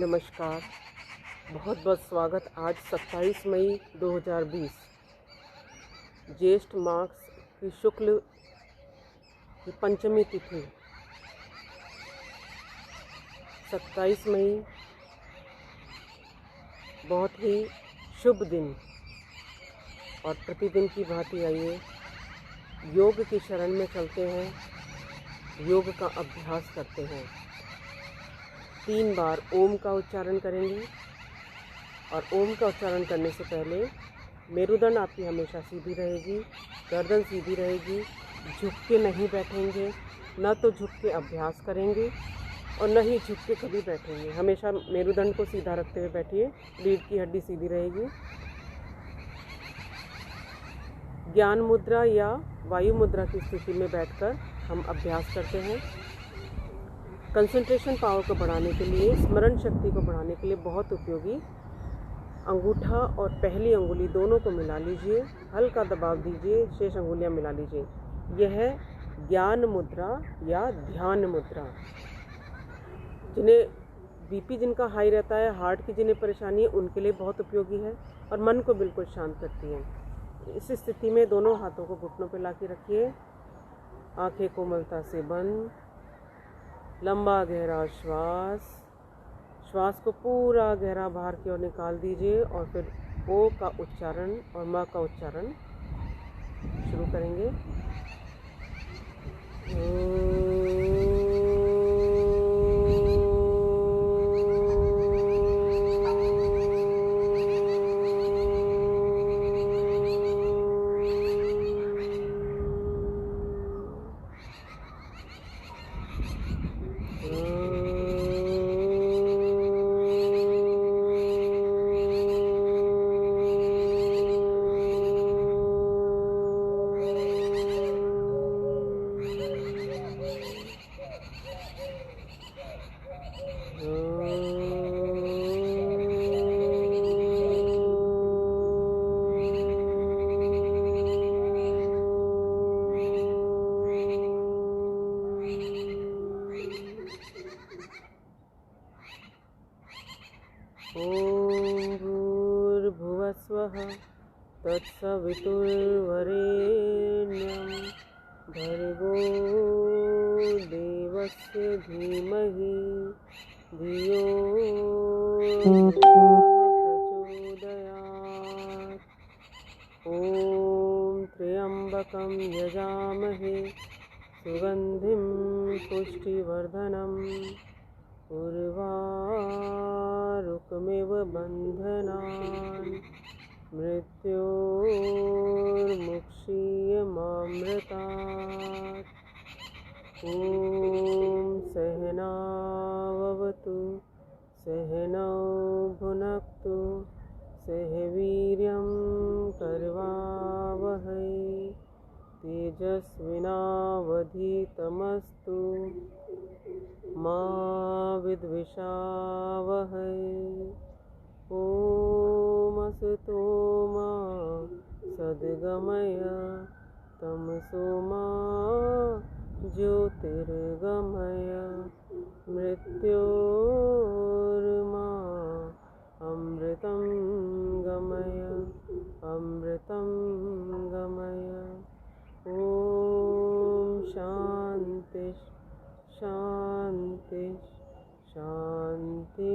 नमस्कार। बहुत बहुत स्वागत। आज 27 मई 2020 ज्येष्ठ मास की शुक्ल की पंचमी तिथि। 27 मई बहुत ही शुभ दिन और प्रतिदिन की भांति आइए योग की शरण में चलते हैं, योग का अभ्यास करते हैं। 3 बार ओम का उच्चारण करेंगे और ओम का उच्चारण करने से पहले मेरुदंड आपकी हमेशा सीधी रहेगी, गर्दन सीधी रहेगी, झुक के नहीं बैठेंगे, न तो झुक के अभ्यास करेंगे और न ही झुक के कभी बैठेंगे। हमेशा मेरुदंड को सीधा रखते हुए बैठिए, रीढ़ की हड्डी सीधी रहेगी। ज्ञान मुद्रा या वायु मुद्रा की स्थिति में बैठकर हम अभ्यास करते हैं। कंसंट्रेशन पावर को बढ़ाने के लिए, स्मरण शक्ति को बढ़ाने के लिए बहुत उपयोगी। अंगूठा और पहली अंगुली दोनों को मिला लीजिए, हल्का दबाव दीजिए, शेष अंगुलियां मिला लीजिए। यह है ज्ञान मुद्रा या ध्यान मुद्रा। जिन्हें बीपी जिनका हाई रहता है, हार्ट की जिन्हें परेशानी है, उनके लिए बहुत उपयोगी है और मन को बिल्कुल शांत करती है। इस स्थिति में दोनों हाथों को घुटनों पर ला के रखिए, आंखें कोमलता से बंद, लंबा गहरा श्वास को पूरा गहरा बाहर की ओर निकाल दीजिए और फिर ओ का उच्चारण और म का उच्चारण शुरू करेंगे। ॐ भूर्भुवस्वः तत्सवितुर्वरेण्यं भर्गो देवस्य धीमहि धियो यो प्रचोदयात्। ॐ त्र्यम्बकं यजामहे सुगन्धिं पुष्टिवर्धनम् उर्वारुकमिव बन्धनान् मृत्योर्मुक्षीयमामृतात्। ॐ सहनाववतु सहनौ भुनक्तु सह वीर्यं करवावहै तेजस्विनावधीतमस्तु मा विद्विषावहै। ॐ असतो मा सद्गमय तमसो मा ज्योतिर्गमय मृत्योर्मा अमृतं गमय अमृतं गमय। ॐ शान्ति शांति शांति।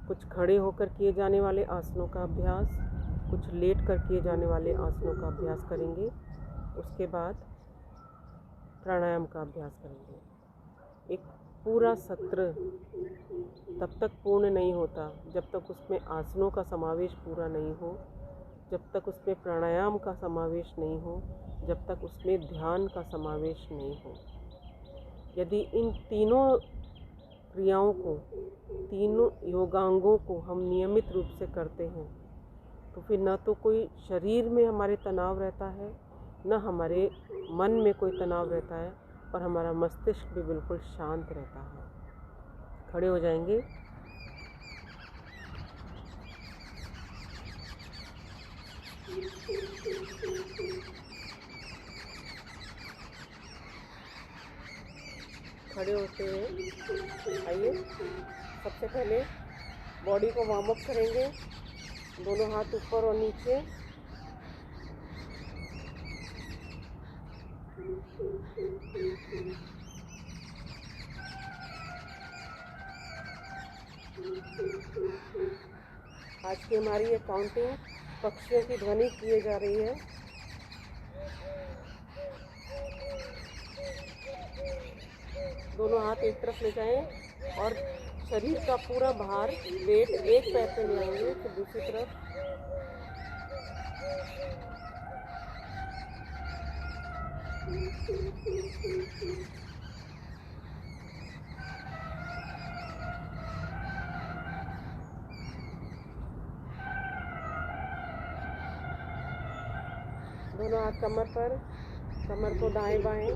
कुछ खड़े होकर किए जाने वाले आसनों का अभ्यास, कुछ लेट कर किए जाने वाले आसनों का अभ्यास करेंगे। उसके बाद प्राणायाम का अभ्यास करेंगे। एक पूरा सत्र तब तक पूर्ण नहीं होता जब तक उसमें आसनों का समावेश पूरा नहीं हो, जब तक उसमें प्राणायाम का समावेश नहीं हो, जब तक उसमें ध्यान का समावेश नहीं हो। यदि इन तीनों क्रियाओं को, तीनों योगांगों को हम नियमित रूप से करते हैं तो फिर न तो कोई शरीर में हमारे तनाव रहता है, न हमारे मन में कोई तनाव रहता है और हमारा मस्तिष्क भी बिल्कुल शांत रहता है। खड़े हो जाएंगे। खड़े होते हुए। आइए, सबसे पहले बॉडी को वार्म अप करेंगे। दोनों हाथ ऊपर और नीचे। आज की हमारी ये काउंटिंग पक्षियों की ध्वनि किए जा रही है। दोनों हाथ एक तरफ ले जाएं और शरीर का पूरा भार, वेट एक पैर पे ले आएंगे, फिर दूसरी तरफ। दोनों हाथ कमर पर, कमर को दाएं बाएं।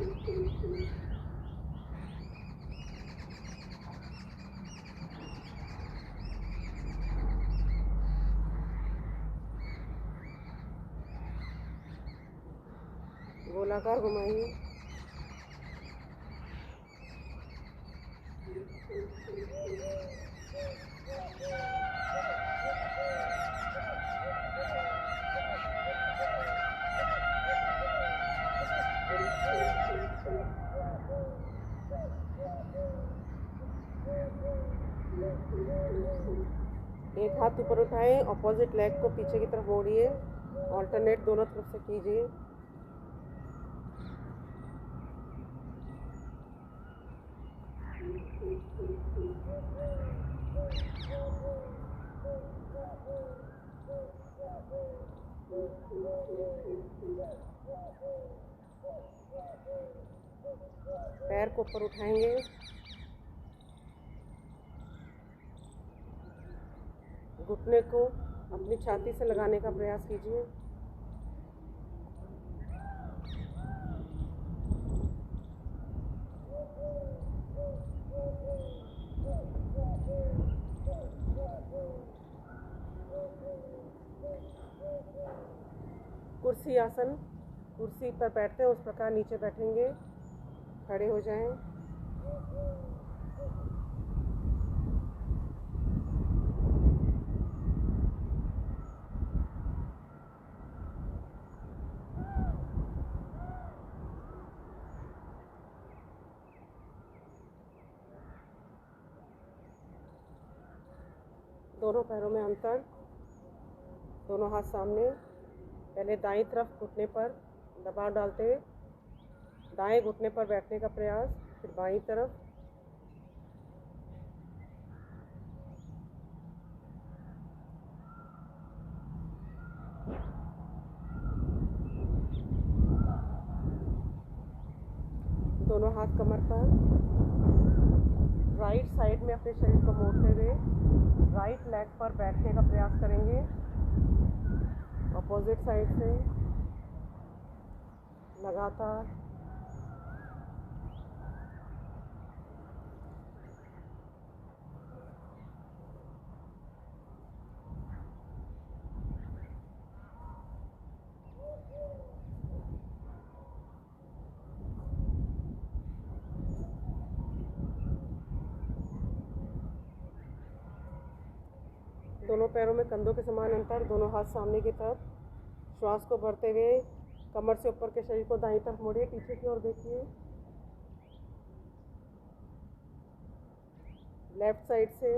गोलाकार घुमाइए। एक हाथ ऊपर उठाएं, ऑपोजिट लेग को पीछे की तरफ मोड़िए। ऑल्टरनेट दोनों तरफ से कीजिए। पैर को ऊपर उठाएंगे। घुटने को अपनी छाती से लगाने का प्रयास कीजिए। कुर्सी आसन, कुर्सी पर बैठते हैं उस प्रकार नीचे बैठेंगे। खड़े हो जाएं। दोनों पैरों में अंतर। दोनों हाथ सामने। पहले दाईं तरफ घुटने पर दबाव डालते हुए दाएं घुटने पर बैठने का प्रयास, फिर बाईं तरफ। दोनों हाथ कमर पर। राइट साइड में अपने शरीर को मोड़ते हुए राइट लेग पर बैठने का प्रयास करेंगे। अपोजिट साइड से लगातार। दोनों पैरों में कंधों के समान अंतर। दोनों हाथ सामने की तरफ। श्वास को भरते हुए कमर से ऊपर के शरीर को दाईं तरफ मोड़िए। पीछे की ओर देखिए। लेफ्ट साइड से।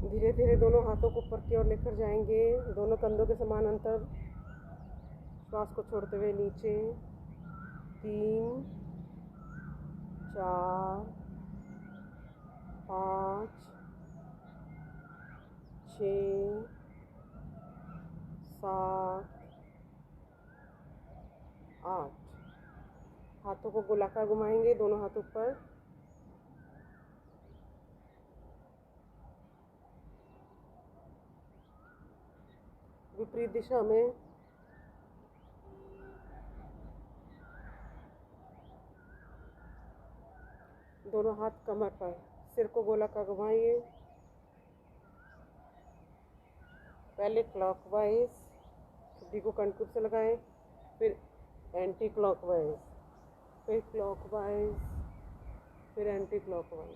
धीरे धीरे दोनों हाथों को ऊपर की ओर लेकर जाएंगे। दोनों कंधों के समान अंतर। श्वास को छोड़ते हुए नीचे। 3, 4, 5, 6, 7, 8। हाथों को गोलाकार घुमाएंगे। दोनों हाथ ऊपर। विपरीत दिशा में। दोनों हाथ कमर पर, सिर को गोलाकार घुमाइए। पहले क्लॉकवाइज हड्डी को कंटूर से लगाएं, फिर एंटी क्लॉकवाइज, फिर क्लॉकवाइज, फिर एंटी क्लॉकवाइज।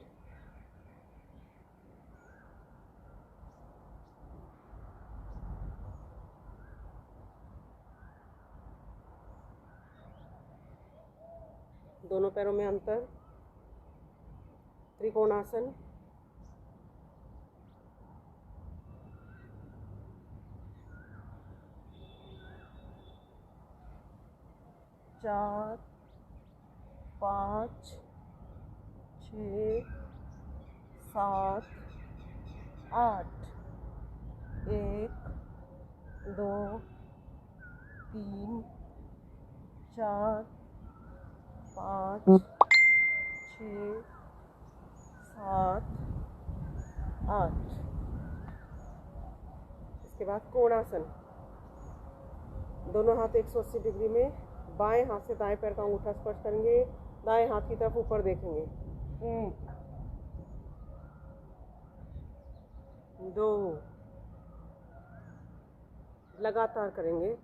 दोनों पैरों में अंतर, त्रिकोणासन। चार, 5, 6, 7, 8, 1, 2, 3, 4, 5, 6, 7, 8। इसके बाद कोणासन। दोनों हाथ 180 डिग्री में, बाएं हाथ से दाएं पैर का अंगूठा स्पर्श करेंगे, दाएं हाथ की तरफ ऊपर देखेंगे। 1, 2, लगातार करेंगे।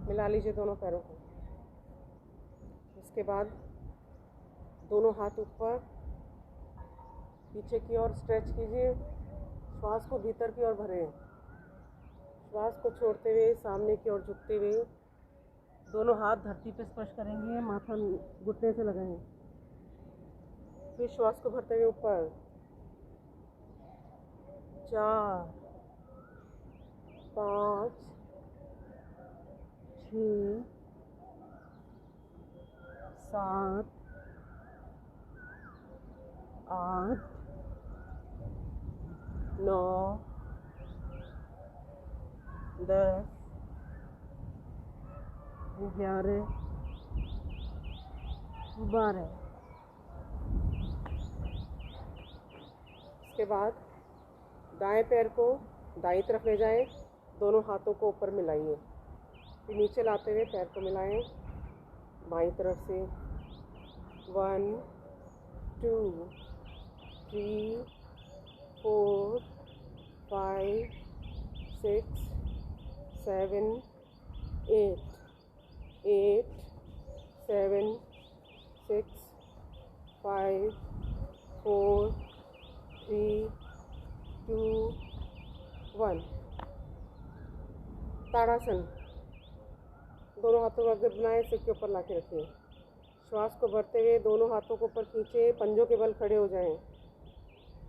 मिला लीजिए दोनों पैरों को। इसके बाद दोनों हाथ ऊपर, पीछे की ओर स्ट्रेच कीजिए। श्वास को भीतर की ओर भरें। श्वास को छोड़ते हुए सामने की ओर झुकते हुए दोनों हाथ धरती पर स्पर्श करेंगे, माथा घुटने से लगाएं। फिर श्वास को भरते हुए ऊपर। 4, 5, 6, 7, 8, 9, 10, 11, 12। इसके बाद दाएं पैर को दाईं तरफ ले जाएं, दोनों हाथों को ऊपर मिलाइए, फिर नीचे लाते हुए पैर को मिलाएं बाईं तरफ से। 1, 2, 3, 4, 5, 6, 7, 8, 8, 7, 6, 5, 4, 3, 2, 1। ताड़ासन। दोनों हाथों को अगर बनाए, सिर के ऊपर लाके रखिए। श्वास को भरते हुए दोनों हाथों को ऊपर खींचे, पंजों के बल खड़े हो जाएं।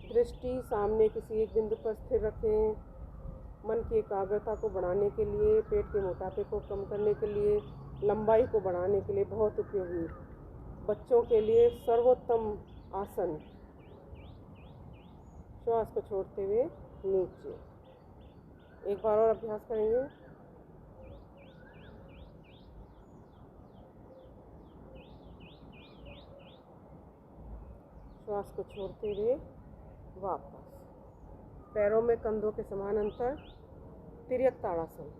दृष्टि सामने किसी एक बिंदु पर स्थिर रखें। मन की एकाग्रता को बढ़ाने के लिए, पेट के मोटापे को कम करने के लिए, लंबाई को बढ़ाने के लिए बहुत उपयोगी, बच्चों के लिए सर्वोत्तम आसन। श्वास को छोड़ते हुए नीचे। एक बार और अभ्यास करेंगे। श्वास को छोड़ते हुए वापस। पैरों में कंधों के समान अंतर, तिर्यक ताड़ासन।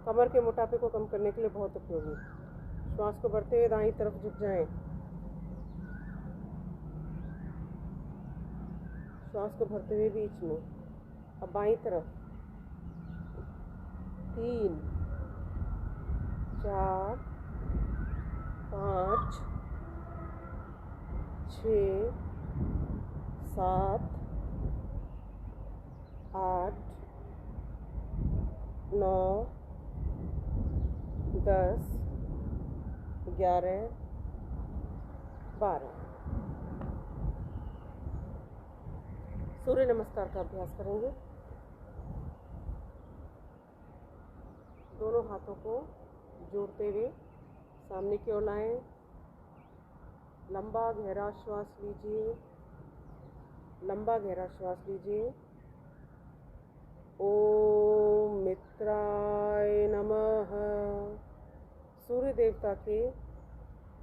कमर के मोटापे को कम करने के लिए बहुत उपयोगी। श्वास को भरते हुए दाईं तरफ झुक जाएं। श्वास को भरते हुए बीच में। अब बाईं तरफ। 3, 4, 5, 6, 7, 8, 9, 10, 11, 12। सूर्य नमस्कार का अभ्यास करेंगे। दोनों हाथों को जोड़ते हुए सामने की ओर लाएं। लंबा गहरा श्वास लीजिए, लंबा गहरा श्वास लीजिए। ओम मित्राय नमः। सूर्य देवता के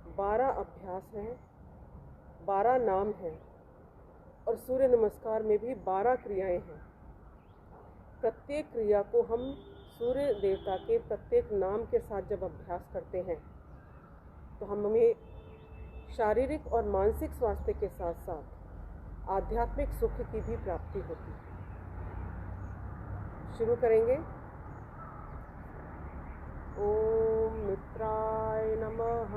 12 अभ्यास हैं, 12 नाम हैं और सूर्य नमस्कार में भी 12 क्रियाएं हैं। प्रत्येक क्रिया को हम सूर्य देवता के प्रत्येक नाम के साथ जब अभ्यास करते हैं तो हमें शारीरिक और मानसिक स्वास्थ्य के साथ साथ आध्यात्मिक सुख की भी प्राप्ति होती है। शुरू करेंगे। ओम मित्राय नमः।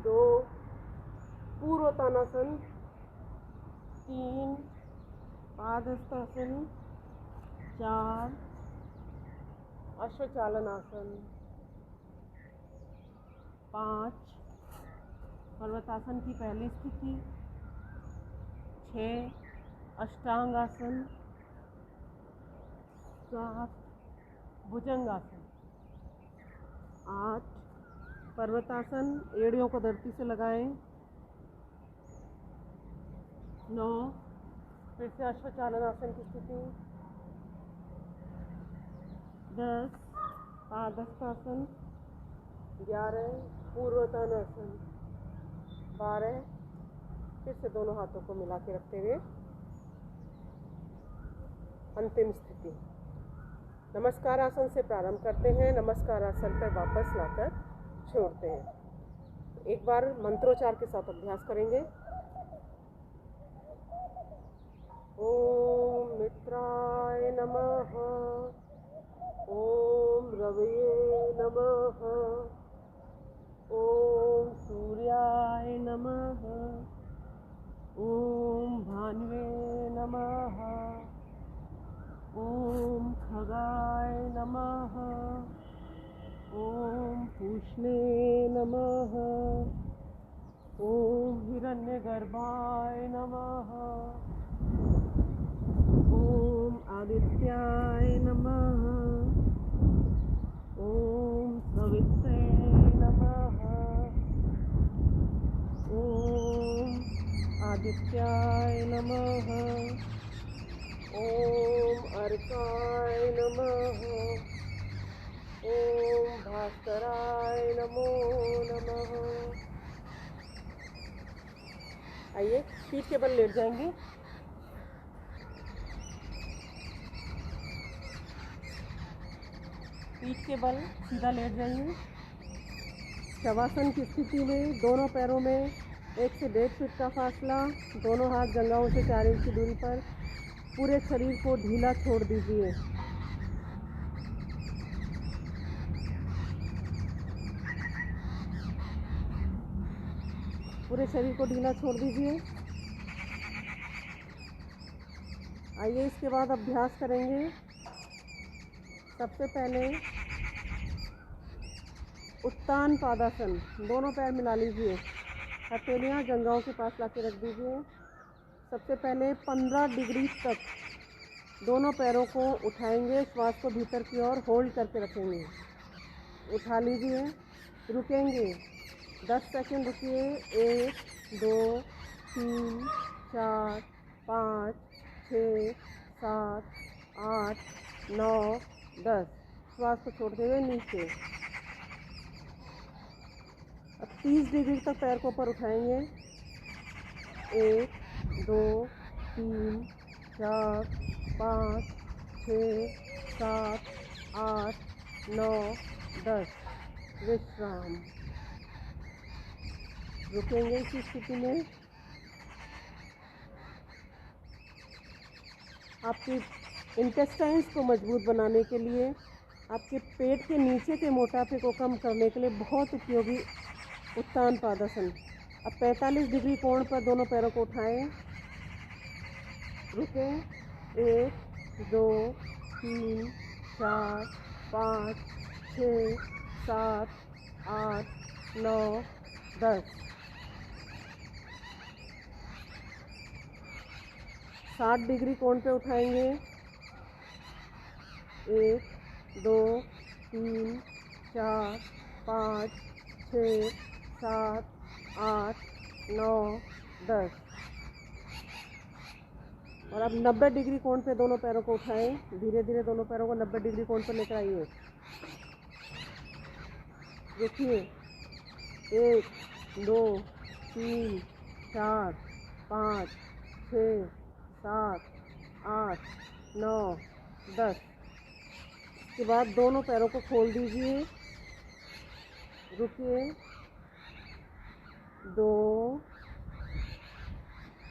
2 पूर्वोत्तानासन, 3 पादहस्तासन, 4 अश्वचालनासन, 5 पर्वतासन की पहली स्थिति, 6 अष्टांगासन, 7 भुजंगासन, 8 पर्वतासन, एड़ियों को धरती से लगाएं, 9 फिर से अश्वचालनासन की स्थिति, 10 पादहस्तासन, 11 पूर्वोत्तानासन, 12 फिर से दोनों हाथों को मिला के रखते हुए अंतिम स्थिति। नमस्कार आसन से प्रारंभ करते हैं, नमस्कार आसन पर वापस लाकर छोड़ते हैं। एक बार मंत्रोच्चार के साथ अभ्यास करेंगे। ओम मित्राय नमः, ओम रवये नमः, ओम सूर्याय नमः, ओम भानुवे नमः, ओम खगाय नमः, ओम पूष्णे नमः, ओम हिरण्यगर्भाय नमः, ओम आदित्याय नमः, ओम सवित्रे नमः, ओम आदित्याय नमः, ओम अर्काय नमः, ओम भास्कराय नमो नमः। आइए पीठ के बल लेट जाएंगे। पीठ के बल सीधा लेट जाइए। शवासन की स्थिति में दोनों पैरों में 1 से 1.5 फीट का फासला, दोनों हाथ जंघाओं से 4 इंच की दूरी पर, पूरे शरीर को ढीला छोड़ दीजिए। पूरे शरीर को ढीला छोड़ दीजिए। आइए इसके बाद अभ्यास करेंगे। सबसे पहले उत्तान पादासन, दोनों पैर मिला लीजिए, हथेलियाँ जंघाओं के पास लाके रख दीजिए। सबसे पहले 15 डिग्री तक दोनों पैरों को उठाएंगे, श्वास को भीतर की ओर होल्ड करके रखेंगे। उठा लीजिए, रुकेंगे 10 सेकंड रुकिए। 1 2 3 4 5 6 7 8 9 10। श्वास को छोड़ते हुए नीचे। अब 30 डिग्री तक पैर को ऊपर उठाएंगे। 1 2 3 4 5 6 7 8 9 10। विश्राम। रुकेंगे इस स्थिति में। आपके इंटेस्टाइन्स को मजबूत बनाने के लिए, आपके पेट के नीचे के मोटापे को कम करने के लिए बहुत उपयोगी उत्तान पादासन। अब 45 डिग्री कोण पर दोनों पैरों को उठाएं। रुकें। 1 2 3 4 5 6 7 8 9 10। 60 डिग्री कोण पे उठाएंगे। 1 2 3 4 5 6 7 8 9 10। और अब 90 डिग्री कोण पे दोनों पैरों को उठाएं। धीरे धीरे दोनों पैरों को 90 डिग्री कोण पर लेकर आइए। रुकिए। 1 2 3 4 5 6 7 8 9 10। इसके बाद दोनों पैरों को खोल दीजिए। रुकिए। 2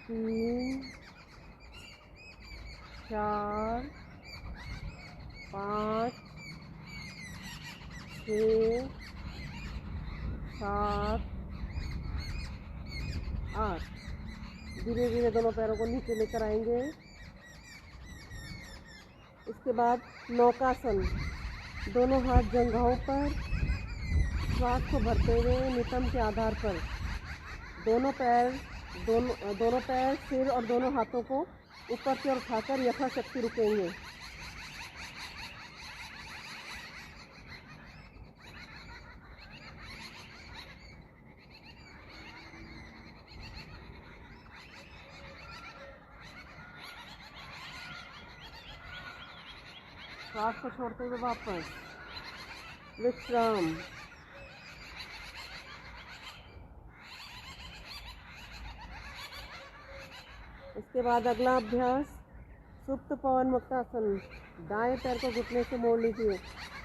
3 4 5 6 7 8। धीरे धीरे दोनों पैरों को नीचे लेकर आएंगे। इसके बाद नौकासन, दोनों हाथ जंघाओं पर, श्वास को भरते हुए नितंब के आधार पर दोनों पैर सिर और दोनों हाथों को ऊपर की ओर उठाकर यथाशक्ति रुकेंगे। श्वास को छोड़ते हुए वापस विश्राम। इसके बाद अगला अभ्यास सुप्त पवन मुक्तासन। दाएं पैर को घुटने से मोड़ लीजिए।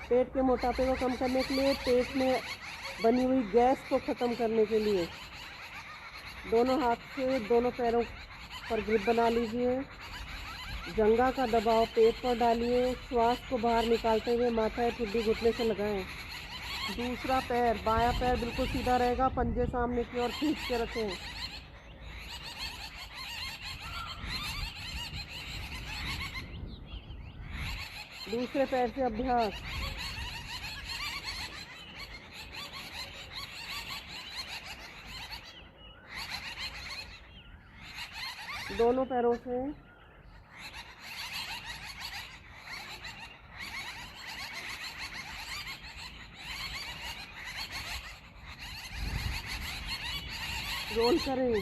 पेट के मोटापे को कम करने के लिए, पेट में बनी हुई गैस को ख़त्म करने के लिए दोनों हाथ से दोनों पैरों पर ग्रिप बना लीजिए। जंघा का दबाव पेट पर डालिए। श्वास को बाहर निकालते हुए माथा या ठुड्डी घुटने से लगाएं। दूसरा पैर, बायां पैर बिल्कुल सीधा रहेगा। पंजे सामने की ओर खींच के रखें। दूसरे पैर से अभ्यास। दोनों पैरों से रोल करें।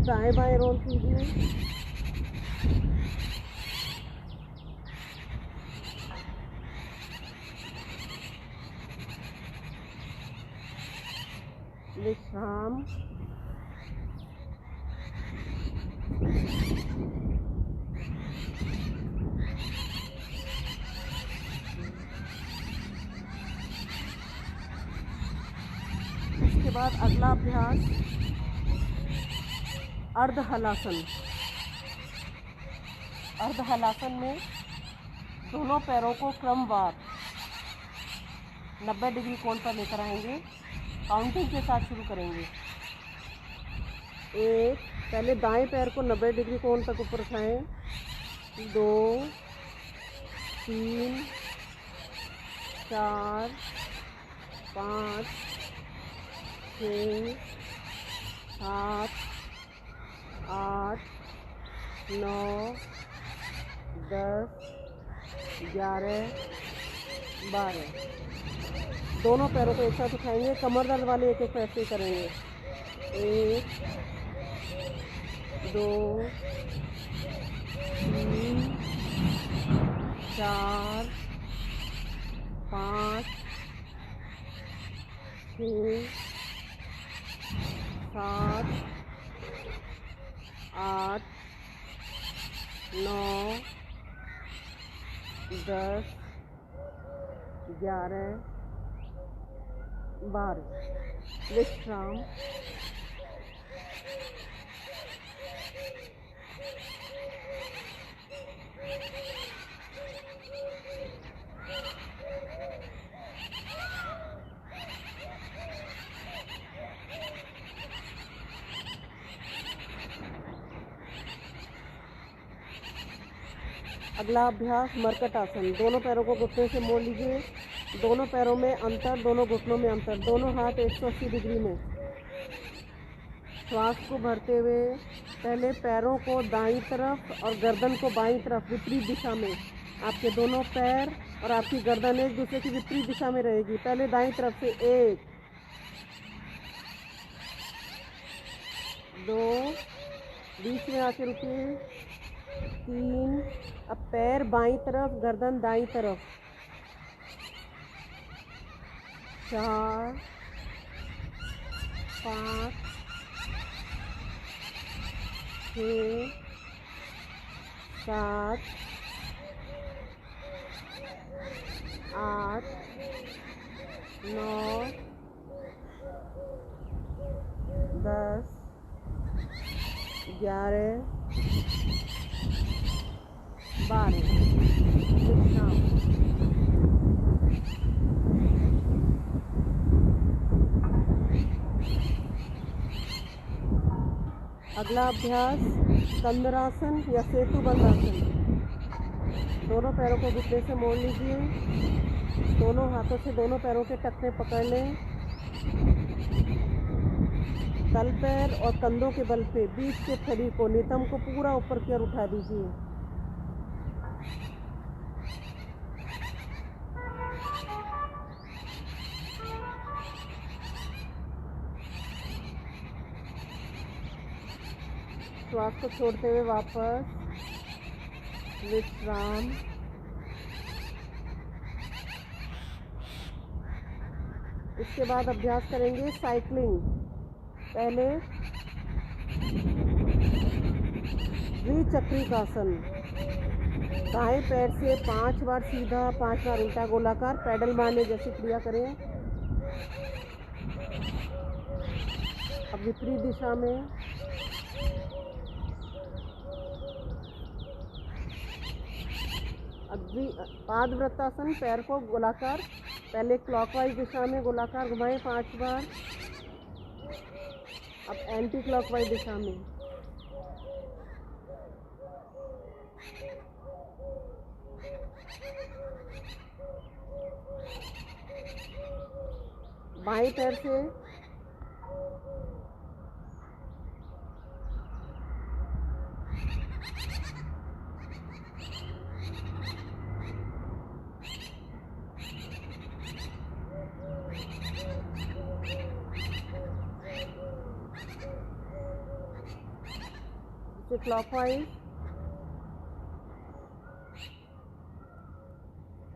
दाएं बाएं रोल कीजिए। विश्राम। इसके बाद अगला अभ्यास अर्ध हलासन। अर्ध हलासन में दोनों पैरों को क्रमवार 90 डिग्री कोण पर लेकर आएंगे। काउंटिंग के साथ शुरू करेंगे। 1, पहले दाएं पैर को 90 डिग्री कोण तक ऊपर उठाएं। 2 3 4 5 6 7 8 9 10 11 12। दोनों पैरों को एक साथ उठाएंगे। कमर दर्द वाले एक एक पैर से करेंगे। 1 2 3 4 5 6 7 8 9 10 11 12। विश्राम। अगला अभ्यास मरकट आसन। दोनों पैरों को घुटने से मोड़ लीजिए। दोनों पैरों में अंतर, दोनों घुटनों में अंतर। दोनों हाथ 180 डिग्री में। श्वास को भरते हुए पहले पैरों को दाईं तरफ और गर्दन को बाईं तरफ विपरीत दिशा में। आपके दोनों पैर और आपकी गर्दन एक दूसरे की विपरीत दिशा में रहेगी। पहले दाईं तरफ से 1 2, बीच में आके रुकिए, 3, अब पैर बाईं तरफ, गर्दन दाईं तरफ, 4, 5, 6, 7, 8, 9, 10, 11, 12। विश्राम। अगला अभ्यास कंदरासन या सेतुबंद आसन। दोनों पैरों को घुटने से मोड़ लीजिए, दोनों हाथों से दोनों पैरों के टखने पकड़ लें, तल पैर और कंधों के बल पे बीच के शरीर को, नितंब को पूरा ऊपर की ओर उठा दीजिए। श्वास को छोड़ते हुए वापस विश्राम। इसके बाद अभ्यास करेंगे साइकिलिंग। पहले द्विचक्रिकासन। दाएं पैर से 5 बार सीधा, 5 बार उल्टा गोलाकार पैडल मारने जैसी क्रिया करें। अब विपरीत दिशा में। पादवृत्तासन, पैर को गोलाकार, पहले क्लॉकवाइज दिशा में गोलाकार घुमाएं 5 बार, अब एंटी क्लॉकवाइज दिशा में। बाएं पैर से क्लॉकवाइज,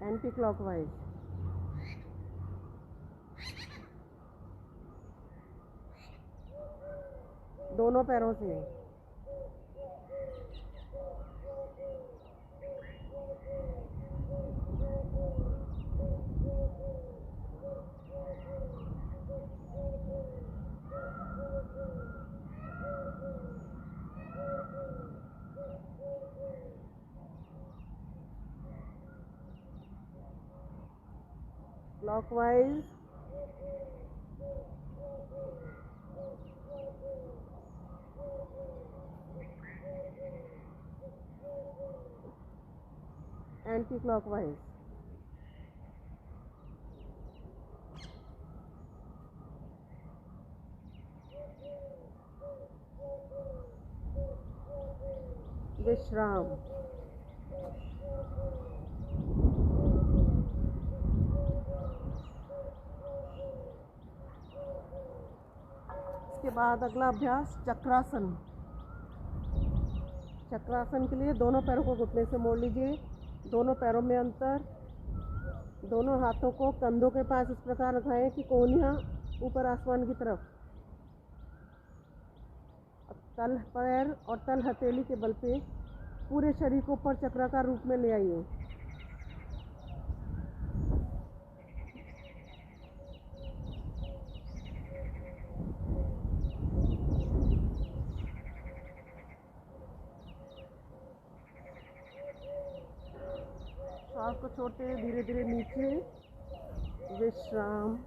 एंटी क्लॉकवाइज। दोनों पैरों से। Clockwise, anti clockwise. विश्राम। इसके बाद अगला अभ्यास चक्रासन। चक्रासन के लिए दोनों पैरों को घुटने से मोड़ लीजिए, दोनों पैरों में अंतर, दोनों हाथों को कंधों के पास इस प्रकार रखाएं कि कोहनियाँ ऊपर आसमान की तरफ। अब तल पैर और तल हथेली के बल पे पूरे शरीर को ऊपर चक्राकार रूप में ले आइए। श्वास को छोड़ते हुए धीरे धीरे नीचे। विश्राम।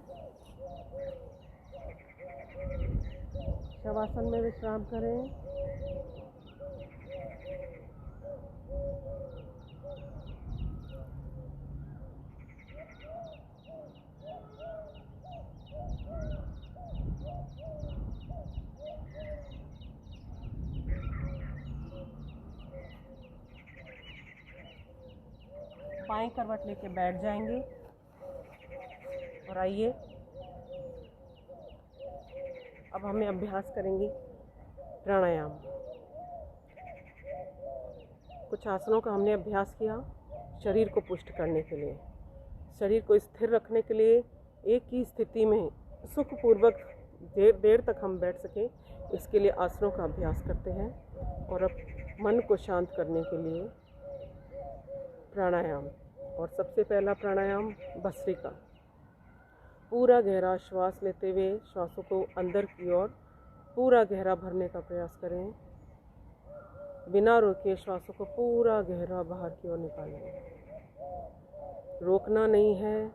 शवासन में विश्राम करें। बाएं करवट लेके बैठ जाएंगे और आइए अब हमें अभ्यास करेंगे प्राणायाम। कुछ आसनों का हमने अभ्यास किया शरीर को पुष्ट करने के लिए, शरीर को स्थिर रखने के लिए, एक ही स्थिति में सुखपूर्वक देर तक हम बैठ सकें, इसके लिए आसनों का अभ्यास करते हैं। और अब मन को शांत करने के लिए प्राणायाम। और सबसे पहला प्राणायाम भस्त्रिका। पूरा गहरा श्वास लेते हुए श्वासों को अंदर की ओर पूरा गहरा भरने का प्रयास करें। बिना रोके श्वासों को पूरा गहरा बाहर की ओर निकालें। रोकना नहीं है,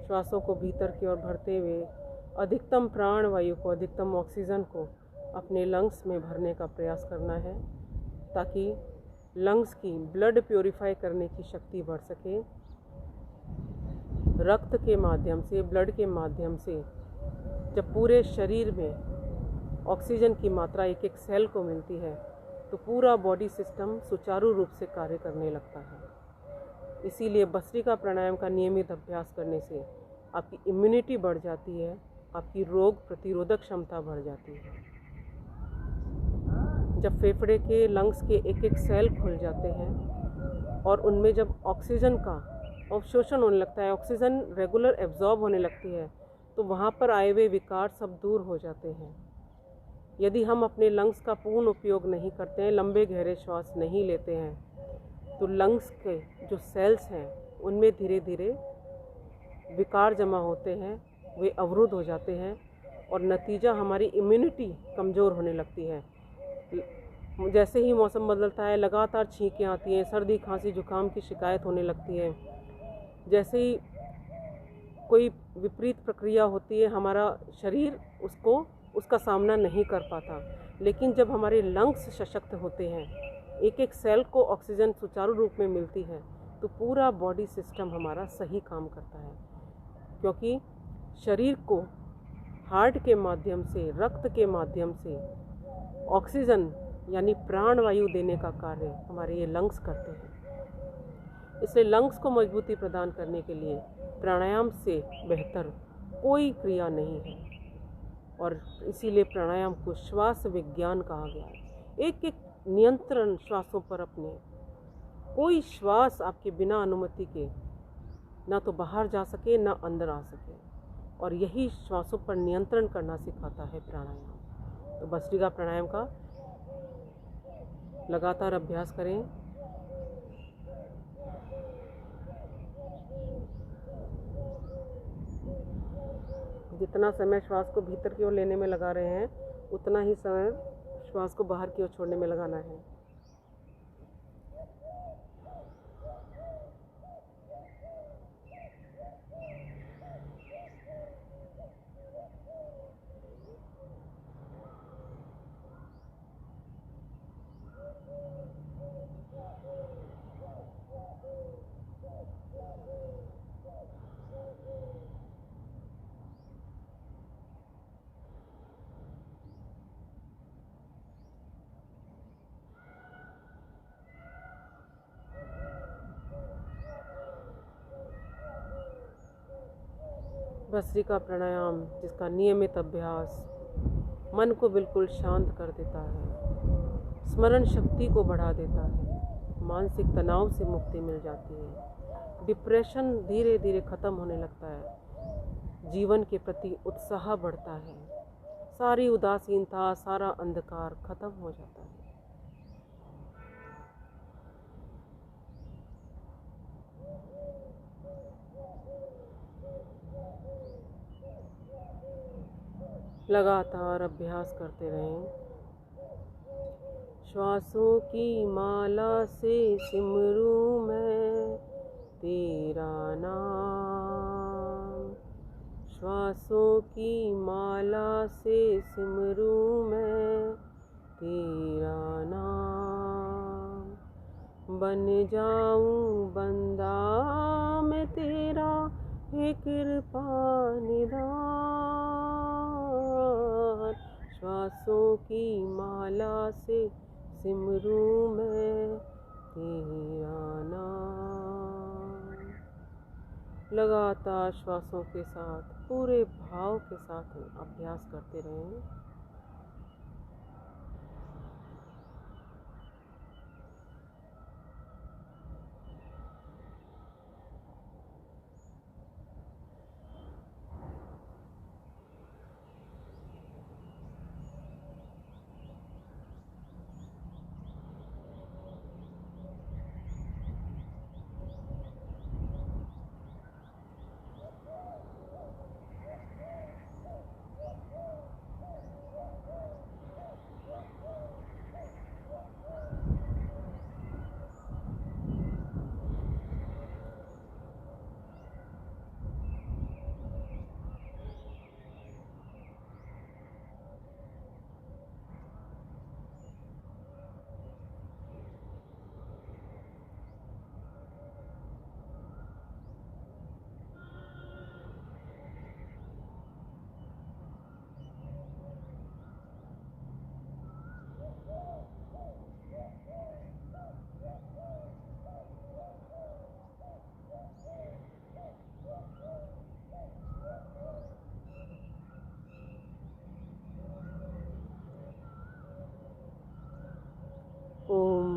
श्वासों को भीतर की ओर भरते हुए अधिकतम प्राण वायु को, अधिकतम ऑक्सीजन को अपने लंग्स में भरने का प्रयास करना है, ताकि लंग्स की ब्लड प्योरीफाई करने की शक्ति बढ़ सके। रक्त के माध्यम से, ब्लड के माध्यम से जब पूरे शरीर में ऑक्सीजन की मात्रा एक एक सेल को मिलती है, तो पूरा बॉडी सिस्टम सुचारू रूप से कार्य करने लगता है। इसीलिए भस्त्रिका प्राणायाम का नियमित अभ्यास करने से आपकी इम्यूनिटी बढ़ जाती है, आपकी रोग प्रतिरोधक क्षमता बढ़ जाती है। जब फेफड़े के, लंग्स के एक एक सेल खुल जाते हैं और उनमें जब ऑक्सीजन का अवशोषण होने लगता है, ऑक्सीजन रेगुलर एब्जॉर्ब होने लगती है, तो वहाँ पर आए हुए विकार सब दूर हो जाते हैं। यदि हम अपने लंग्स का पूर्ण उपयोग नहीं करते हैं, लंबे गहरे श्वास नहीं लेते हैं, तो लंग्स के जो सेल्स हैं उनमें धीरे धीरे विकार जमा होते हैं, वे अवरुद्ध हो जाते हैं और नतीजा हमारी इम्यूनिटी कमज़ोर होने लगती है। जैसे ही मौसम बदलता है, लगातार छींकें आती हैं, सर्दी खांसी जुकाम की शिकायत होने लगती है। जैसे ही कोई विपरीत प्रक्रिया होती है, हमारा शरीर उसका सामना नहीं कर पाता। लेकिन जब हमारे लंग्स सशक्त होते हैं, एक एक सेल को ऑक्सीजन सुचारू रूप में मिलती है, तो पूरा बॉडी सिस्टम हमारा सही काम करता है। क्योंकि शरीर को हार्ट के माध्यम से, रक्त के माध्यम से ऑक्सीजन यानी प्राण वायु देने का कार्य हमारे ये लंग्स करते हैं। इसलिए लंग्स को मजबूती प्रदान करने के लिए प्राणायाम से बेहतर कोई क्रिया नहीं है, और इसीलिए प्राणायाम को श्वास विज्ञान कहा गया है। एक एक नियंत्रण श्वासों पर अपने, कोई श्वास आपके बिना अनुमति के ना तो बाहर जा सके ना अंदर आ सके, और यही श्वासों पर नियंत्रण करना सिखाता है प्राणायाम। तो भस्त्रिका प्राणायाम का लगातार अभ्यास करें। जितना समय श्वास को भीतर की ओर लेने में लगा रहे हैं, उतना ही समय श्वास को बाहर की ओर छोड़ने में लगाना है। भस्त्रिका प्राणायाम, जिसका नियमित अभ्यास मन को बिल्कुल शांत कर देता है, स्मरण शक्ति को बढ़ा देता है, मानसिक तनाव से मुक्ति मिल जाती है, डिप्रेशन धीरे धीरे ख़त्म होने लगता है, जीवन के प्रति उत्साह बढ़ता है, सारी उदासीनता, सारा अंधकार खत्म हो जाता है। लगातार अभ्यास करते रहें। श्वासों की माला से सिमरूं मैं तेरा नाम, श्वासों की माला से सिमरूं मैं तेरा नाम, बन जाऊं बंदा मैं तेरा, हे कृपा निधान। श्वासों की माला से सिमरूं मैं तेरा नाम। लगातार श्वासों के साथ पूरे भाव के साथ अभ्यास करते रहें।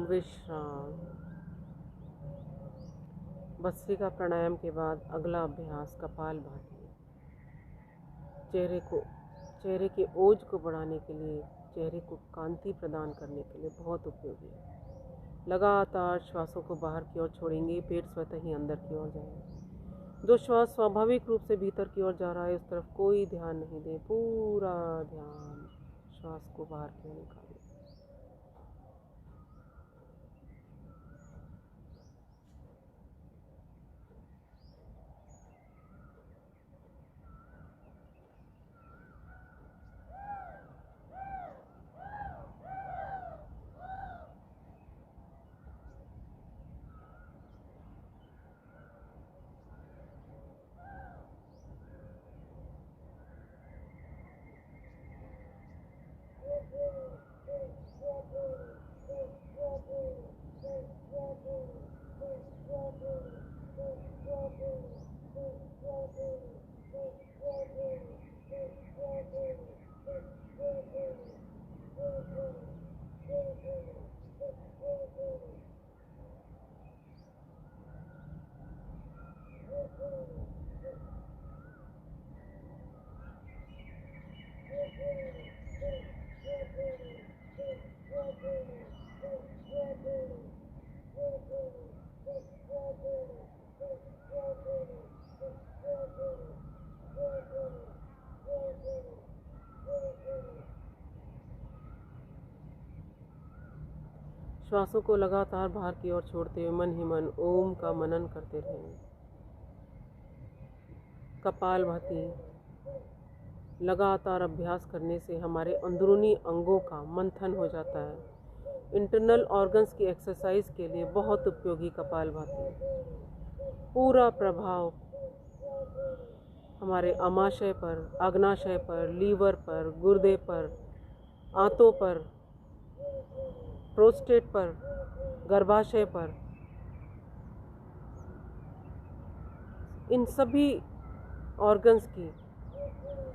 विश्राम। भस्त्रिका प्राणायाम के बाद अगला अभ्यास कपालभाति। चेहरे के ओज को बढ़ाने के लिए, चेहरे को कांति प्रदान करने के लिए बहुत उपयोगी है। लगातार श्वासों को बाहर की ओर छोड़ेंगे, पेट स्वतः ही अंदर की ओर जाएगा। जो श्वास स्वाभाविक रूप से भीतर की ओर जा रहा है उस तरफ कोई ध्यान नहीं दें, पूरा ध्यान श्वास को बाहर की ओर निकालें। श्वासों को लगातार बाहर की ओर छोड़ते हुए मन ही मन ओम का मनन करते रहें। कपालभाति लगातार अभ्यास करने से हमारे अंदरूनी अंगों का मंथन हो जाता है। इंटरनल ऑर्गन्स की एक्सरसाइज के लिए बहुत उपयोगी कपालभाति। पूरा प्रभाव हमारे आमाशय पर, अग्नाशय पर, लीवर पर, गुर्दे पर, आंतों पर, प्रोस्टेट पर, गर्भाशय पर, इन सभी ऑर्गन्स की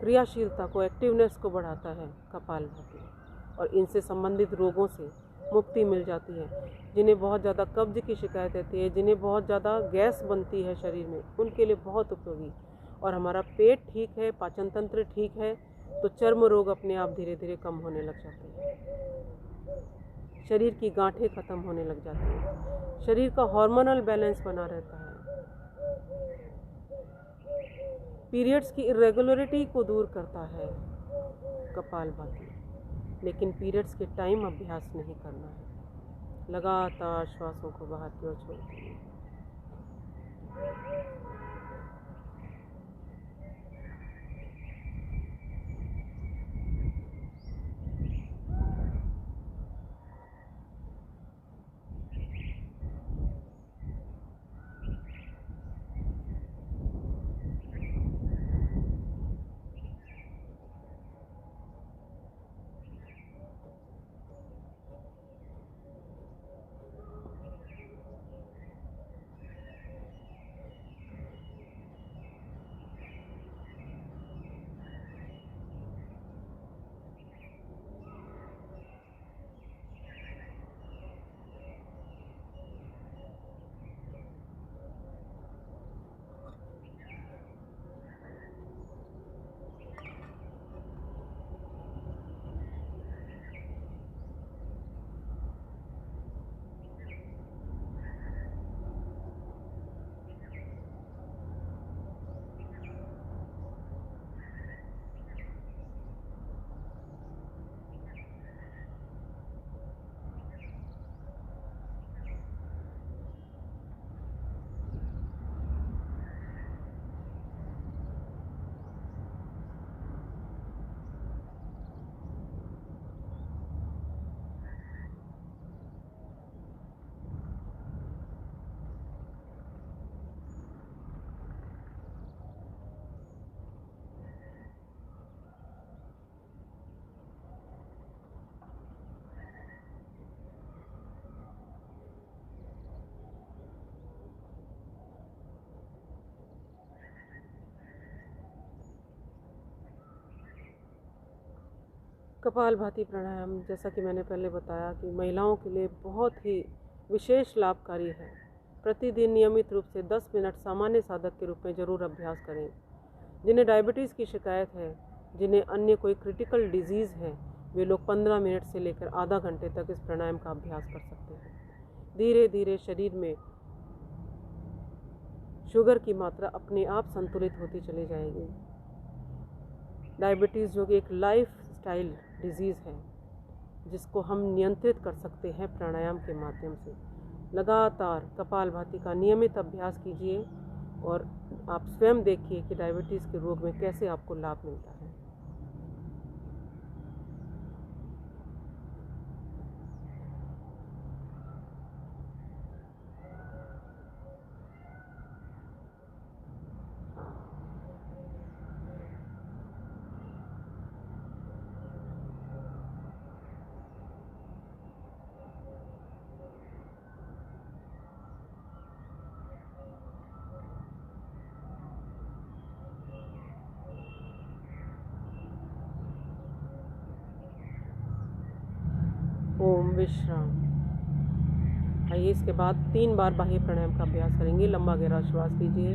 क्रियाशीलता को, एक्टिवनेस को बढ़ाता है कपालभाति। और इनसे संबंधित रोगों से मुक्ति मिल जाती है। जिन्हें बहुत ज़्यादा कब्ज की शिकायत रहती है, जिन्हें बहुत ज़्यादा गैस बनती है शरीर में, उनके लिए बहुत उपयोगी। और हमारा पेट ठीक है, पाचन तंत्र ठीक है, तो चर्म रोग अपने आप धीरे धीरे कम होने लग जाते हैं। शरीर की गांठें खत्म होने लग जाती हैं। शरीर का हार्मोनल बैलेंस बना रहता है। पीरियड्स की इरेगुलरिटी को दूर करता है कपालभाति। लेकिन पीरियड्स के टाइम अभ्यास नहीं करना है। लगातार श्वासों को बाहर की ओर छोड़ते हैं। कपालभाति प्राणायाम, जैसा कि मैंने पहले बताया कि महिलाओं के लिए बहुत ही विशेष लाभकारी है। प्रतिदिन नियमित रूप से 10 मिनट सामान्य साधक के रूप में ज़रूर अभ्यास करें। जिन्हें डायबिटीज़ की शिकायत है, जिन्हें अन्य कोई क्रिटिकल डिजीज़ है, वे लोग 15 मिनट से लेकर आधा घंटे तक इस प्राणायाम का अभ्यास कर सकते हैं। धीरे धीरे शरीर में शुगर की मात्रा अपने आप संतुलित होती चली जाएगी। डायबिटीज़ जो कि एक लाइफ स्टाइल डिजीज़ है, जिसको हम नियंत्रित कर सकते हैं प्राणायाम के माध्यम से। लगातार कपालभाति का नियमित अभ्यास कीजिए और आप स्वयं देखिए कि डायबिटीज़ के रोग में कैसे आपको लाभ मिलता है। ओम विश्राम। आइए इसके बाद 3 बार बाह्य प्राणायाम का अभ्यास करेंगे। लंबा गहरा श्वास लीजिए,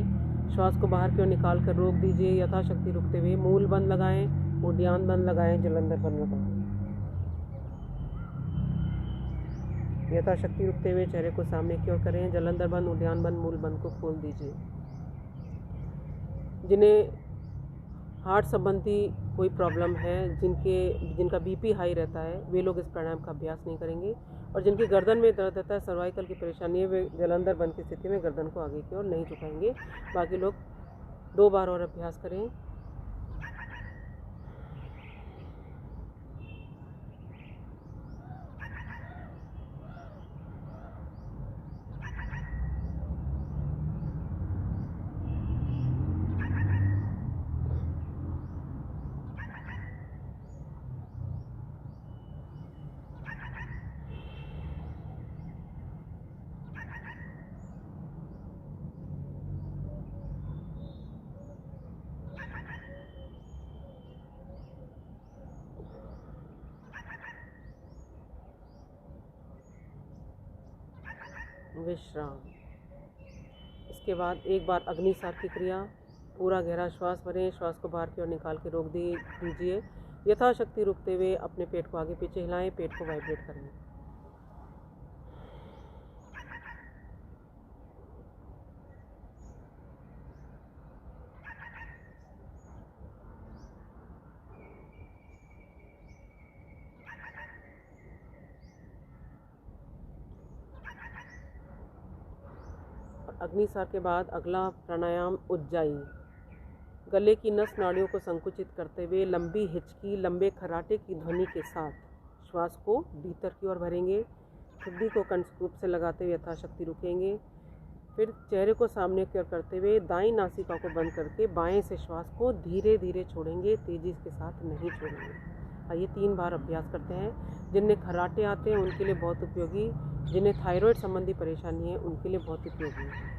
श्वास को बाहर की ओर निकाल कर रोक दीजिए। यथाशक्ति रुकते हुए मूल बंद लगाएं, उद्यान बंद लगाएं, जलंधर बंद लगाएं। यथाशक्ति रुकते हुए चेहरे को सामने की ओर करें। जलंधर बंद, उद्यान बंद, मूल बंद को खोल दीजिए। जिन्हें हार्ट संबंधी कोई प्रॉब्लम है, जिनका बीपी हाई रहता है, वे लोग इस प्राणायाम का अभ्यास नहीं करेंगे। और जिनकी गर्दन में दर्द रहता है, सर्वाइकल की परेशानी है, वे जलंधर बंद की स्थिति में गर्दन को आगे की ओर नहीं झुकाएंगे। बाकी लोग 2 बार और अभ्यास करें। विश्राम। इसके बाद एक बार अग्निसार की क्रिया। पूरा गहरा श्वास भरें, श्वास को बाहर की ओर निकाल के रोक दीजिए। यथाशक्ति रुकते हुए अपने पेट को आगे पीछे हिलाएं, पेट को वाइब्रेट करें। अग्निसार के बाद अगला प्राणायाम उज्जाई। गले की नस नाड़ियों को संकुचित करते हुए लंबी हिचकी, लंबे खराटे की ध्वनि के साथ श्वास को भीतर की ओर भरेंगे। ठुड्डी को कंठस्कूप से लगाते हुए यथाशक्ति रुकेंगे। फिर चेहरे को सामने की ओर करते हुए दाईं नासिका को बंद करके बाएं से श्वास को धीरे धीरे छोड़ेंगे, तेजी के साथ नहीं छोड़ेंगे। आइए 3 बार अभ्यास करते हैं। जिन्हें खराटे आते हैं उनके लिए बहुत उपयोगी, जिन्हें थायराइड संबंधी परेशानी है उनके लिए बहुत उपयोगी है।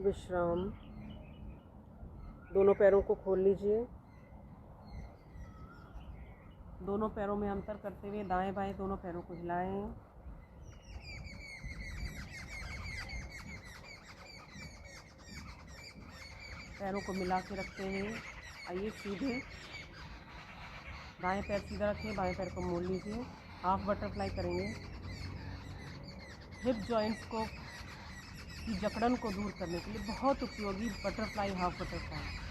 विश्राम। दोनों पैरों को खोल लीजिए। दोनों पैरों में अंतर करते हुए दाएं बाएं दोनों पैरों को हिलाएं। पैरों को मिला के रखते हुए आइए सीधे। दाएं पैर सीधा रखें, बाएं पैर को मोड़ लीजिए। हाफ बटरफ्लाई करेंगे। हिप जॉइंट्स को की जकड़न को दूर करने के लिए बहुत उपयोगी बटरफ्लाई, हाफ बटरफ्लाई।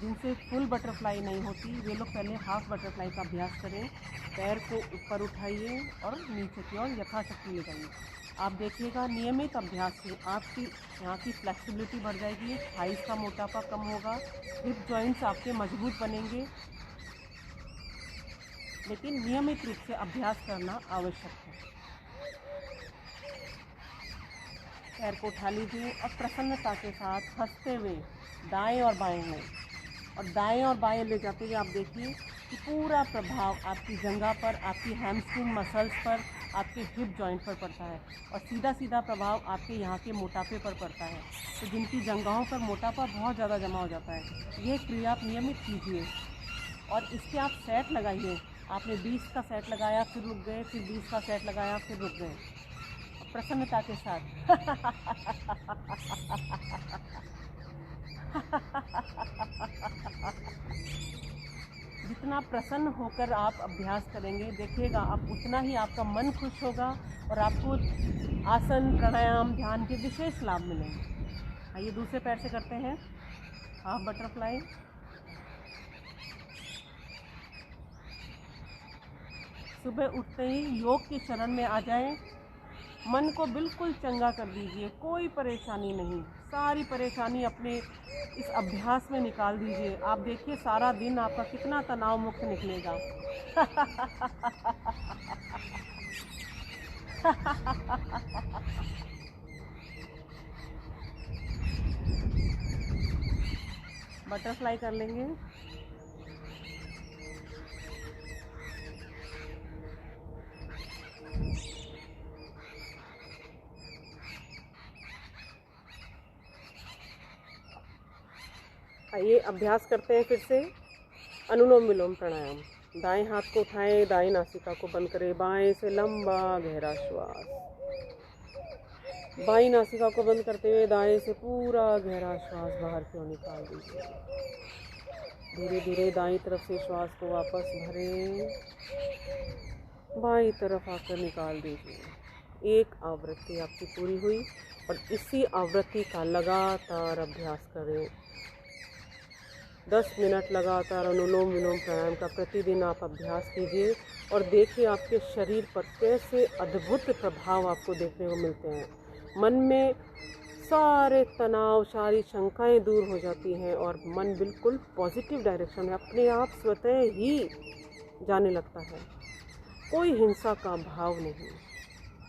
जिनसे फुल बटरफ्लाई नहीं होती वे लोग पहले हाफ बटरफ्लाई का अभ्यास करें। पैर को ऊपर उठाइए और नीचे की ओर यथाशक्ति ले जाइए। आप देखिएगा नियमित अभ्यास से आपकी यहाँ की फ्लेक्सिबिलिटी बढ़ जाएगी, थाइस का मोटापा कम होगा, हिप जॉइंट्स आपके मजबूत बनेंगे। लेकिन नियमित रूप से अभ्यास करना आवश्यक है। पैर को उठा लीजिए और प्रसन्नता के साथ हंसते हुए दाएं और बाएं में, और दाएं और बाएं ले जाते हुए आप देखिए कि पूरा प्रभाव आपकी जंघा पर, आपकी हैमस्ट्रिंग मसल्स पर, आपके हिप जॉइंट पर पड़ता है, और सीधा सीधा प्रभाव आपके यहाँ के मोटापे पर पड़ता है। तो जिनकी जंघाओं पर मोटापा बहुत ज़्यादा जमा हो जाता है, ये क्रिया आप नियमित कीजिए और इसके आप सेट लगाइए। आपने 20 का सेट लगाया, फिर रुक गए, फिर 20 का सेट लगाया, फिर रुक गए, प्रसन्नता के साथ। जितना प्रसन्न होकर आप अभ्यास करेंगे, देखिएगा आप उतना ही आपका मन खुश होगा और आपको आसन, प्राणायाम, ध्यान के विशेष लाभ मिलेंगे। आइए दूसरे पैर से करते हैं हाफ बटरफ्लाई। सुबह उठते ही योग की शरण में आ जाएं। मन को बिल्कुल चंगा कर दीजिए, कोई परेशानी नहीं, सारी परेशानी अपने इस अभ्यास में निकाल दीजिए। आप देखिए सारा दिन आपका कितना तनाव मुक्त निकलेगा। बटरफ्लाई कर लेंगे। आइए अभ्यास करते हैं फिर से अनुलोम विलोम प्राणायाम। दाएं हाथ को उठाएं, दाएं नासिका को बंद करें, बाएं से लंबा गहरा श्वास, बाईं नासिका को बंद करते हुए दाएं से पूरा गहरा श्वास बाहर की ओर निकाल दीजिए। धीरे धीरे दाईं तरफ से श्वास को वापस भरें, बाईं तरफ आकर निकाल दीजिए। एक आवृत्ति आपकी पूरी हुई और इसी आवृत्ति का लगातार अभ्यास करें। 10 मिनट लगातार अनुलोम विलोम प्राणायाम का प्रतिदिन आप अभ्यास कीजिए और देखिए आपके शरीर पर कैसे अद्भुत प्रभाव आपको देखने को मिलते हैं। मन में सारे तनाव, सारी शंकाएं दूर हो जाती हैं और मन बिल्कुल पॉजिटिव डायरेक्शन में अपने आप स्वतः ही जाने लगता है। कोई हिंसा का भाव नहीं,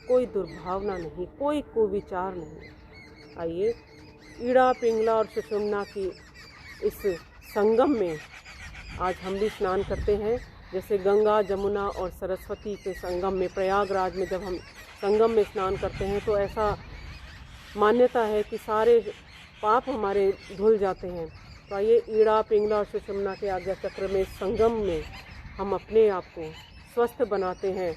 कोई दुर्भावना नहीं, कोई कुविचार नहीं। आइए ईड़ा, पिंगला और सुषुम्ना की इस संगम में आज हम भी स्नान करते हैं। जैसे गंगा, जमुना और सरस्वती के संगम में, प्रयागराज में जब हम संगम में स्नान करते हैं तो ऐसा मान्यता है कि सारे पाप हमारे धुल जाते हैं। तो आइए ईड़ा, पिंगला और सुषुम्ना के आज्ञा चक्र में, संगम में हम अपने आप को स्वस्थ बनाते हैं,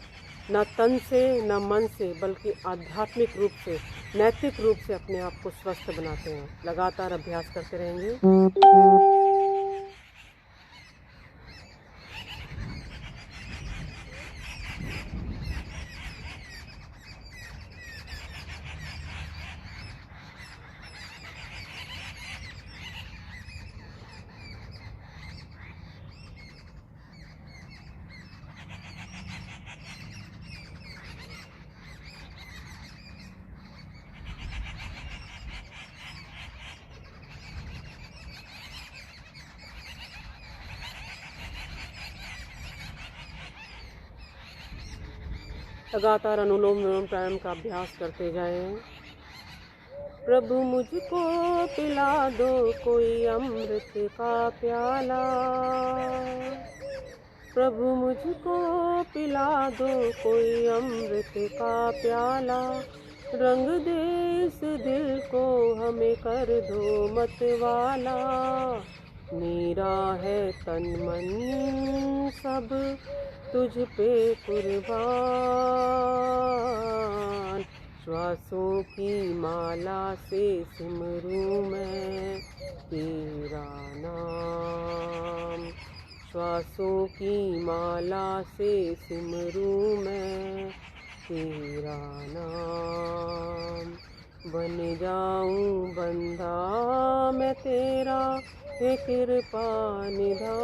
न तन से न मन से बल्कि आध्यात्मिक रूप से, नैतिक रूप से अपने आप को स्वस्थ बनाते हैं। लगातार अभ्यास करते रहेंगे। लगातार अनुलोम विलोम प्राणायाम का अभ्यास करते जाएं। प्रभु मुझको पिला दो कोई अमृत का प्याला, प्रभु मुझको पिला दो कोई अमृत का प्याला, रंग दे इस दिल को हमें कर दो मत वाला। मेरा है तन मन सब तुझ पे कुर्बान। श्वासों की माला से सिमरूं मैं तेरा नाम। श्वासों की माला से सिमरूं मैं तेरा नाम। बन जाऊं बंदा मैं तेरा हे कृपा निधान।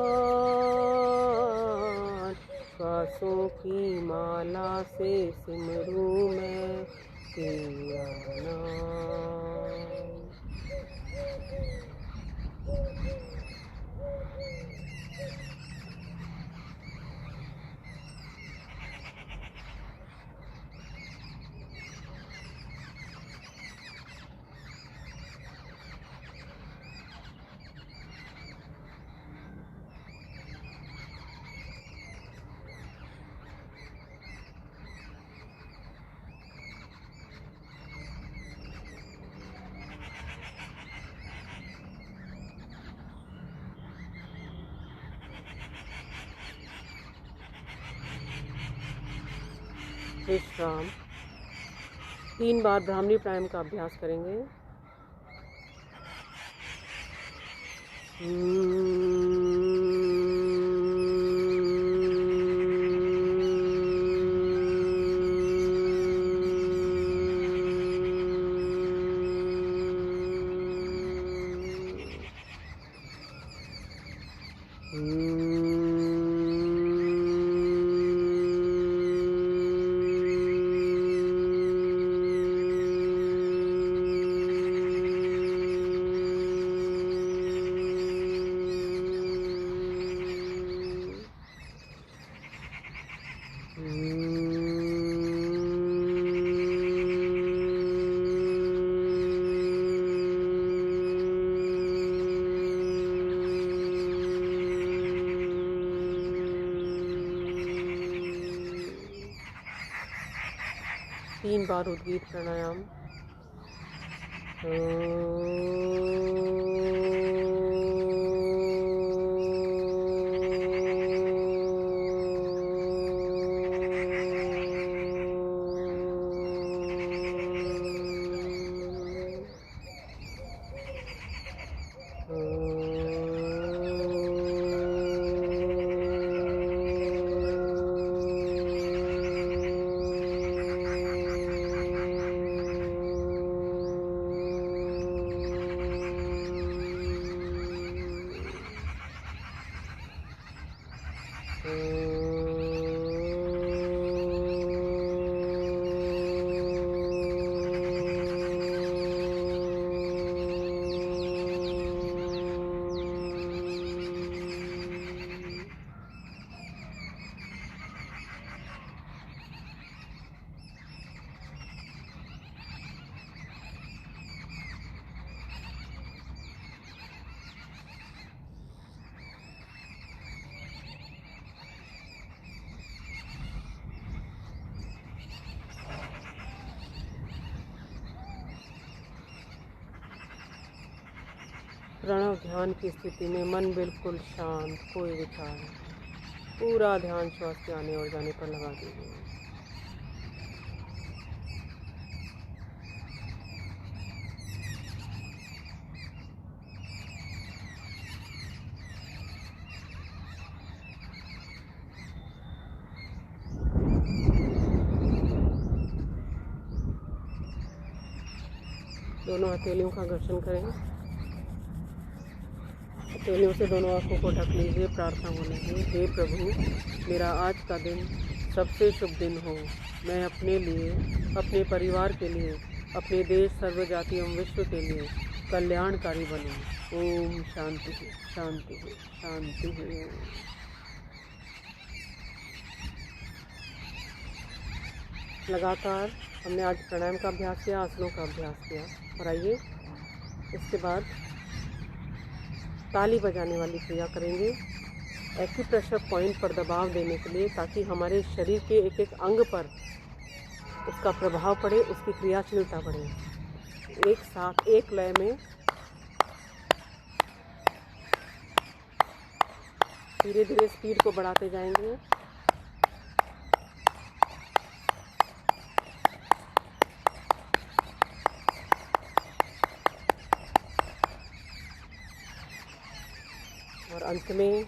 श्वासों की माला से सिमरूं मैं तेरा नाम। विश्राम। 3 बार ब्राह्मणी प्राणायाम का अभ्यास करेंगे। तीन बार उद्गीत प्राणायाम। प्रणव ध्यान की स्थिति में मन बिल्कुल शांत, कोई विचार नहीं। पूरा ध्यान श्वास के आने और जाने पर लगा दीजिए। दोनों हथेलियों का घर्षण करें। हथेलियों से दोनों आंखों को ढक लीजिए। प्रार्थना होने की, हे प्रभु, मेरा आज का दिन सबसे शुभ दिन हो। मैं अपने लिए, अपने परिवार के लिए, अपने देश, सर्व जाति एवं विश्व के लिए कल्याणकारी बनूं। ओम शांति शांति शांति। लगातार हमने आज प्राणायाम का अभ्यास किया, आसनों का अभ्यास किया। और आइए इसके बाद ताली बजाने वाली क्रिया करेंगे एक्यूप्रेशर पॉइंट पर दबाव देने के लिए, ताकि हमारे शरीर के एक एक अंग पर उसका प्रभाव पड़े, उसकी क्रियाशीलता बढ़े। एक साथ एक लय में धीरे धीरे स्पीड को बढ़ाते जाएंगे। और अंत में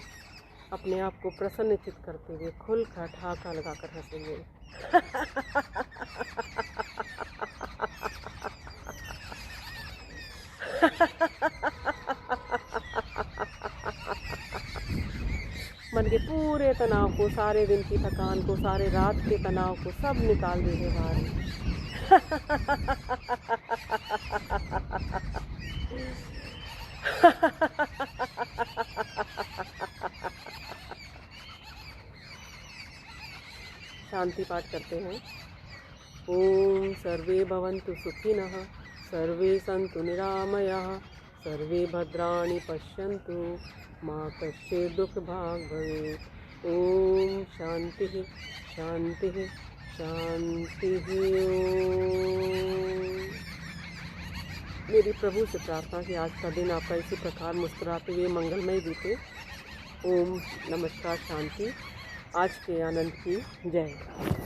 अपने आप को प्रसन्नचित करते हुए खुल कर ठहाका लगाकर हंसेंगे। मन के पूरे तनाव को, सारे दिन की थकान को, सारे रात के तनाव को सब निकाल देंगे बाहर। शांति पाठ करते हैं। ओम सर्वे भवन्तु सुखिनः, सर्वे सन्तु निरामयाः, सर्वे भद्राणि पश्यन्तु, मा कश्चित् दुःखभाग् भवेत्। ओम शांति शांति शांति। मेरी प्रभु से प्रार्थना कि आज का दिन आपका इसी प्रकार मुस्कुराते हुए मंगलमय बीते। ओम नमस्कार, शांति। आज के आनंद की जय।